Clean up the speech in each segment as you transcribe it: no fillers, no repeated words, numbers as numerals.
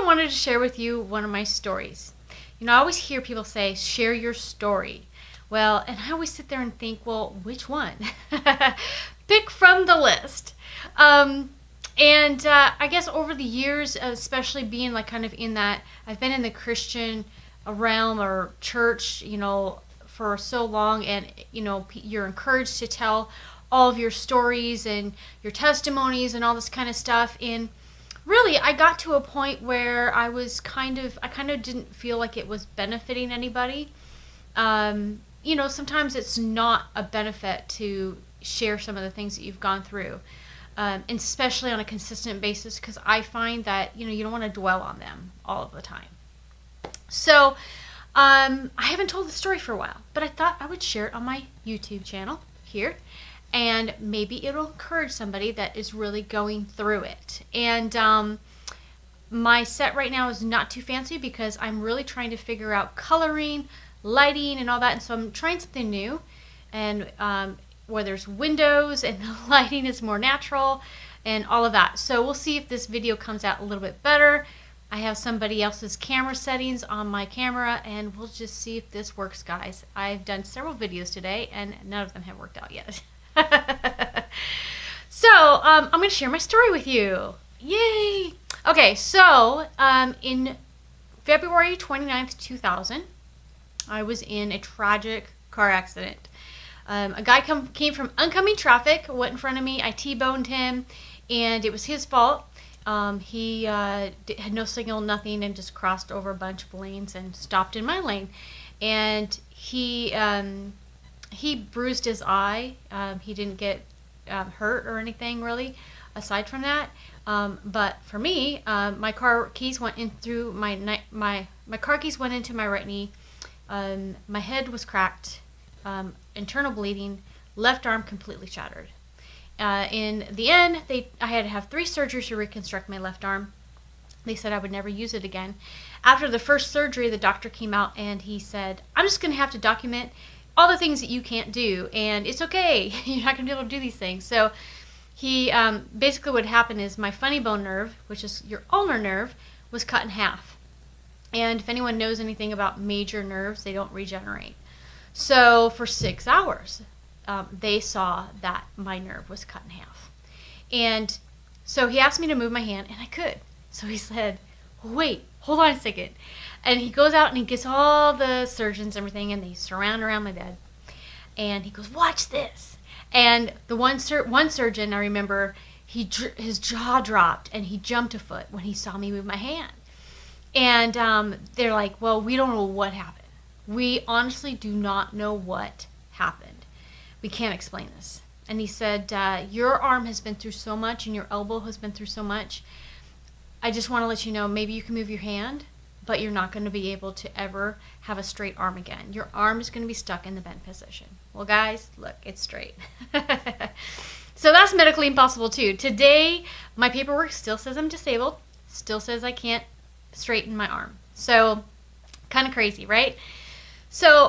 wanted to share with you one of my stories. I always hear people say, share your story. Well, and I always sit there and think, well, which one? Pick from the list. I guess over the years, especially being like kind of in that, I've been in the Christian realm or church, for so long, and, you're encouraged to tell all of your stories and your testimonies and all this kind of stuff. And really, I got to a point where I kind of didn't feel like it was benefiting anybody. Sometimes it's not a benefit to share some of the things that you've gone through, and especially on a consistent basis, because I find that, you don't want to dwell on them all of the time. So, I haven't told the story for a while, but I thought I would share it on my YouTube channel here. And maybe it'll encourage somebody that is really going through it. And my set right now is not too fancy because I'm really trying to figure out coloring, lighting, and all that. And so I'm trying something new, and where there's windows and the lighting is more natural and all of that. So we'll see if this video comes out a little bit better. I have somebody else's camera settings on my camera, and we'll just see if this works, guys. I've done several videos today, and none of them have worked out yet. So, I'm going to share my story with you. Yay! Okay, so, in February 29th, 2000, I was in a tragic car accident. A guy came from oncoming traffic, went in front of me, I T-boned him, and it was his fault. He had no signal, nothing, and just crossed over a bunch of lanes and stopped in my lane. And he bruised his eye. He didn't get hurt or anything really, aside from that. But for me, my car keys went in through my car keys went into my right knee. My head was cracked, internal bleeding, left arm completely shattered. In the end, I had to have 3 surgeries to reconstruct my left arm. They said I would never use it again. After the first surgery, the doctor came out and he said, I'm just going to have to document all the things that you can't do, and it's okay. You're not going to be able to do these things. So he basically what happened is my funny bone nerve, which is your ulnar nerve, was cut in half. And if anyone knows anything about major nerves, they don't regenerate. So for 6 hours, they saw that my nerve was cut in half. And so he asked me to move my hand, and I could. So he said, wait, hold on a second. And he goes out and he gets all the surgeons and everything, and they surround around my bed. And he goes, watch this. And the one surgeon, I remember, his jaw dropped, and he jumped a foot when he saw me move my hand. And they're like, well, we don't know what happened. We honestly do not know what happened. We can't explain this. And he said, your arm has been through so much, and your elbow has been through so much. I just want to let you know, maybe you can move your hand, but you're not going to be able to ever have a straight arm again. Your arm is going to be stuck in the bent position. Well, guys, look, it's straight. So that's medically impossible, too. Today, my paperwork still says I'm disabled, still says I can't straighten my arm. So, kind of crazy, right? So,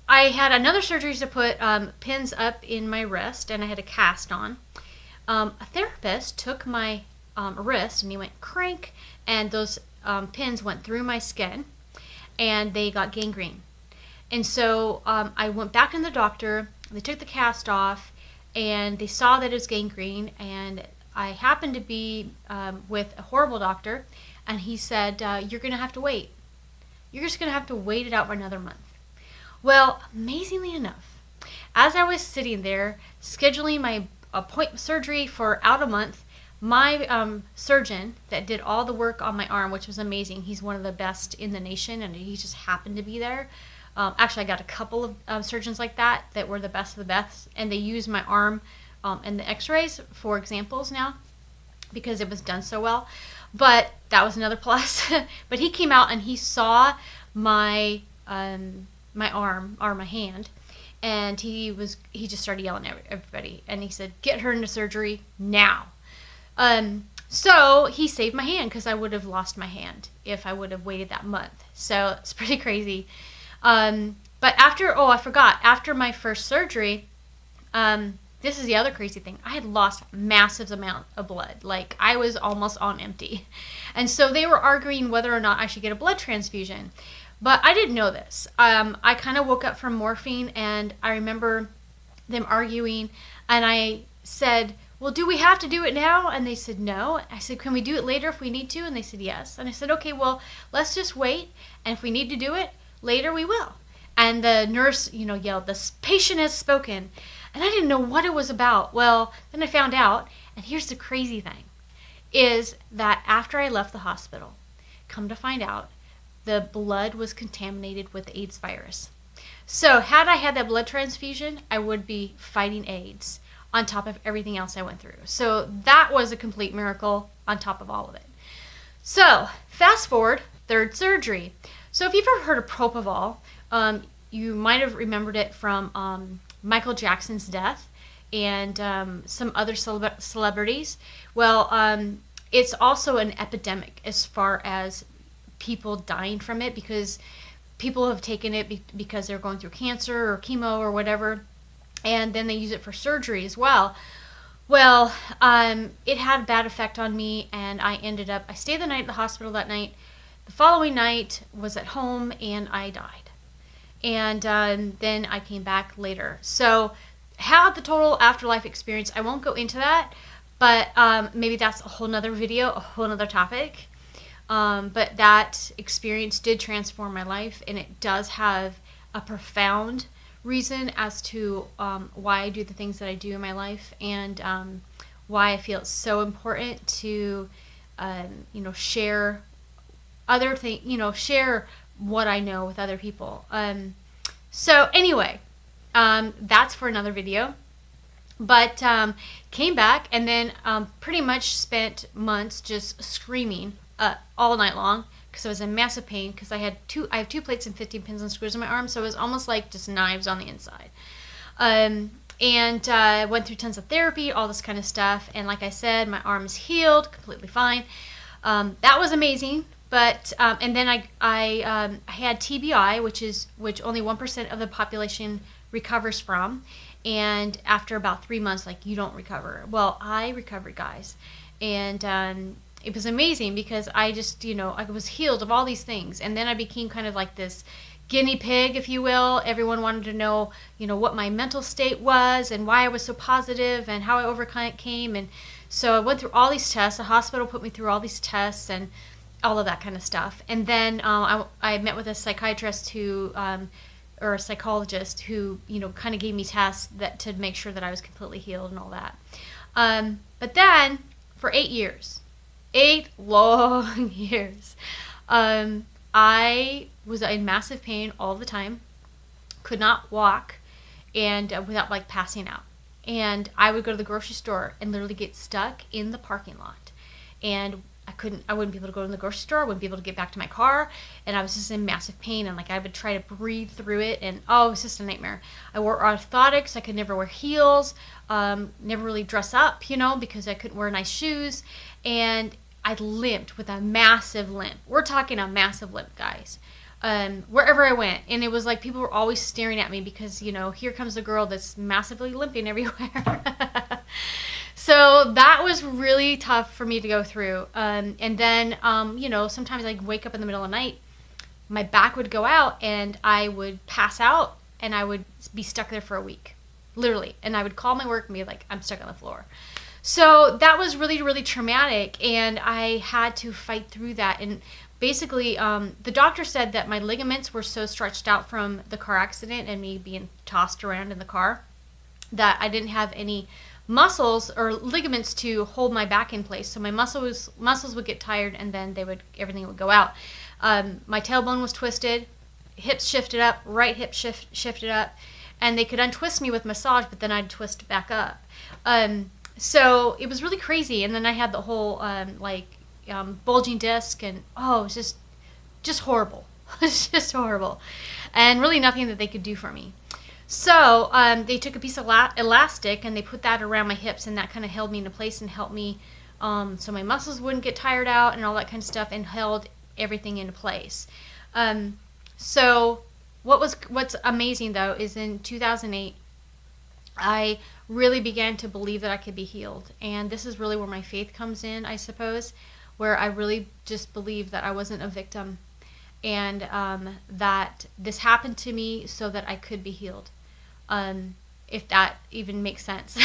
I had another surgery to put pins up in my wrist, and I had a cast on. A therapist took my wrist, and he went crank, and those pins went through my skin, and they got gangrene. And so I went back to the doctor. They took the cast off, and they saw that it was gangrene. And I happened to be with a horrible doctor, and he said, "You're going to have to wait. You're just going to have to wait it out for another month." Well, amazingly enough, as I was sitting there scheduling my appointment surgery for out a month, my surgeon that did all the work on my arm, which was amazing, he's one of the best in the nation, and he just happened to be there. Actually, I got a couple of surgeons like that were the best of the best, and they used my arm and the x-rays for examples now because it was done so well. But that was another plus. But he came out and he saw my my arm or my hand, and he just started yelling at everybody, and he said, "Get her into surgery now." So he saved my hand because I would have lost my hand if I would have waited that month. So it's pretty crazy. But after my first surgery, this this is the other crazy thing. I had lost massive amount of blood. Like, I was almost on empty. And so they were arguing whether or not I should get a blood transfusion. But I didn't know this. I kind of woke up from morphine, and I remember them arguing, and I said, well, do we have to do it now? And they said, no. I said, can we do it later if we need to? And they said, yes. And I said, okay, well, let's just wait. And if we need to do it later, we will. And the nurse, yelled, the patient has spoken. And I didn't know what it was about. Well, then I found out, and here's the crazy thing, is that after I left the hospital, come to find out, the blood was contaminated with the AIDS virus. So had I had that blood transfusion, I would be fighting AIDS on top of everything else I went through. So that was a complete miracle on top of all of it. So fast forward, third surgery. So if you've ever heard of propofol, you might have remembered it from Michael Jackson's death and some other celebrities. Well, it's also an epidemic as far as people dying from it, because people have taken it because they're going through cancer or chemo or whatever, and then they use it for surgery as well. Well, it had a bad effect on me, and I stayed the night at the hospital that night. The following night was at home, and I died. And then I came back later. So how the total afterlife experience, I won't go into that, but maybe that's a whole nother video, a whole nother topic. But that experience did transform my life, and it does have a profound reason as to why I do the things that I do in my life, and why I feel it's so important to share other things, share what I know with other people. So anyway, that's for another video. But came back, and then pretty much spent months just screaming all night long, because I was in massive pain, because I have 2 plates and 15 pins and screws in my arm, so it was almost like just knives on the inside. And went through tons of therapy, all this kind of stuff, and like I said, my arm is healed, completely fine. That was amazing. But and then I had TBI, which only 1% of the population recovers from, and after about 3 months, like, you don't recover. Well, I recovered, guys, and it was amazing, because I just, I was healed of all these things. And then I became kind of like this guinea pig, if you will. Everyone wanted to know, what my mental state was and why I was so positive and how I overcame. And so I went through all these tests. The hospital put me through all these tests and all of that kind of stuff. And then I met with a psychiatrist or a psychologist who, kind of gave me tests to make sure that I was completely healed and all that. But then for 8 years, 8 long years, I was in massive pain all the time, could not walk, and without like passing out. And I would go to the grocery store and literally get stuck in the parking lot, and I wouldn't be able to go to the grocery store, I wouldn't be able to get back to my car, and I was just in massive pain, and like I would try to breathe through it, and it was just a nightmare. I wore orthotics, I could never wear heels, never really dress up, because I couldn't wear nice shoes, and I limped with a massive limp. We're talking a massive limp, guys. Wherever I went, and it was like people were always staring at me, because here comes the girl that's massively limping everywhere. So that was really tough for me to go through. And then, sometimes I'd wake up in the middle of the night, my back would go out, and I would pass out, and I would be stuck there for a week, literally. And I would call my work and be like, I'm stuck on the floor. So that was really, really traumatic, and I had to fight through that. And basically, the doctor said that my ligaments were so stretched out from the car accident and me being tossed around in the car that I didn't have any muscles or ligaments to hold my back in place. So my muscles would get tired, and then everything would go out. My tailbone was twisted, hips shifted up, right hip shifted up, and they could untwist me with massage, but then I'd twist back up. So it was really crazy. And then I had the whole bulging disc, and it was just horrible. It's just horrible, and really nothing that they could do for me. So they took a piece of elastic, and they put that around my hips, and that kind of held me into place and helped me so my muscles wouldn't get tired out and all that kind of stuff, and held everything into place. So what's amazing, though, is in 2008, I really began to believe that I could be healed. And this is really where my faith comes in, I suppose, where I really just believed that I wasn't a victim, and that this happened to me so that I could be healed, if that even makes sense.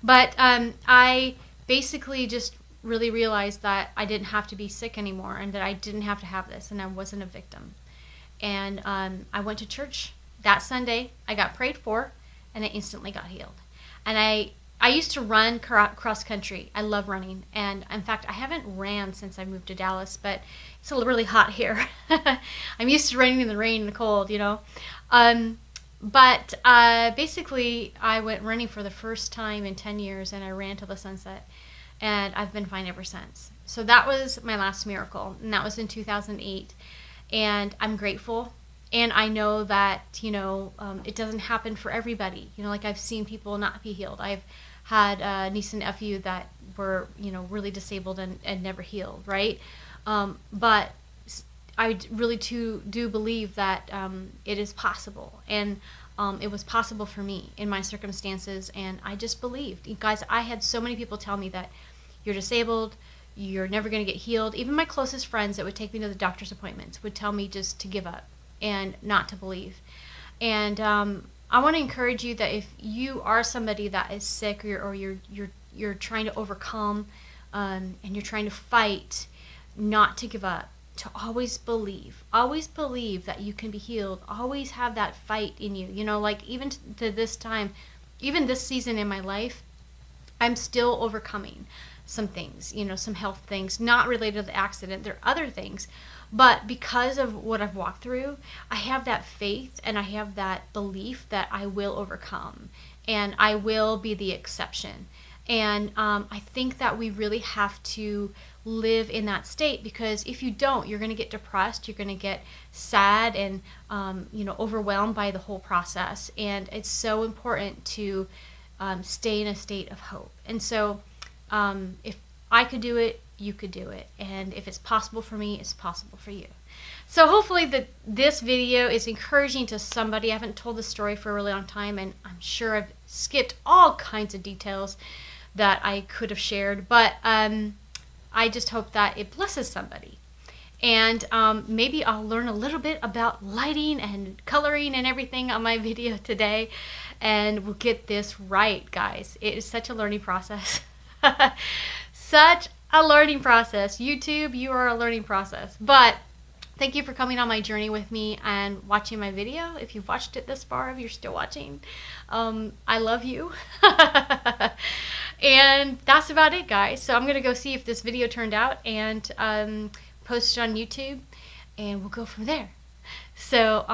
But I basically just really realized that I didn't have to be sick anymore, and that I didn't have to have this, and I wasn't a victim. And I went to church that Sunday. I got prayed for, and I instantly got healed. And I used to run cross country. I love running. And in fact, I haven't ran since I moved to Dallas, but it's really hot here. I'm used to running in the rain and the cold, you know. But basically, I went running for the first time in 10 years, and I ran till the sunset. And I've been fine ever since. So that was my last miracle, and that was in 2008. And I'm grateful. And I know that, it doesn't happen for everybody. Like I've seen people not be healed. I've had a niece and nephew that were, really disabled and never healed, right? But I really do believe that it is possible. And it was possible for me in my circumstances. And I just believed. You guys, I had so many people tell me that you're disabled, you're never going to get healed. Even my closest friends that would take me to the doctor's appointments would tell me just to give up and not to believe. And I want to encourage you that if you are somebody that is sick, or you're trying to overcome, and you're trying to fight, not to give up, to always believe that you can be healed. Always have that fight in you. Like even to this time, even this season in my life, I'm still overcoming some things, some health things, not related to the accident. There are other things. But because of what I've walked through, I have that faith and I have that belief that I will overcome and I will be the exception. And I think that we really have to live in that state, because if you don't, you're going to get depressed, you're going to get sad and overwhelmed by the whole process. And it's so important to stay in a state of hope. And so if I could do it, you could do it. And if it's possible for me, it's possible for you. So hopefully this video is encouraging to somebody. I haven't told this story for a really long time, and I'm sure I've skipped all kinds of details that I could have shared, but I just hope that it blesses somebody. And maybe I'll learn a little bit about lighting and coloring and everything on my video today, and we'll get this right, guys. It is such a learning process. Such a learning process. YouTube, you are a learning process. But thank you for coming on my journey with me and watching my video. If you've watched it this far, if you're still watching, I love you. And that's about it, guys. So I'm going to go see if this video turned out and post it on YouTube, and we'll go from there. So,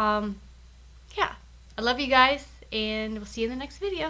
yeah, I love you guys, and we'll see you in the next video.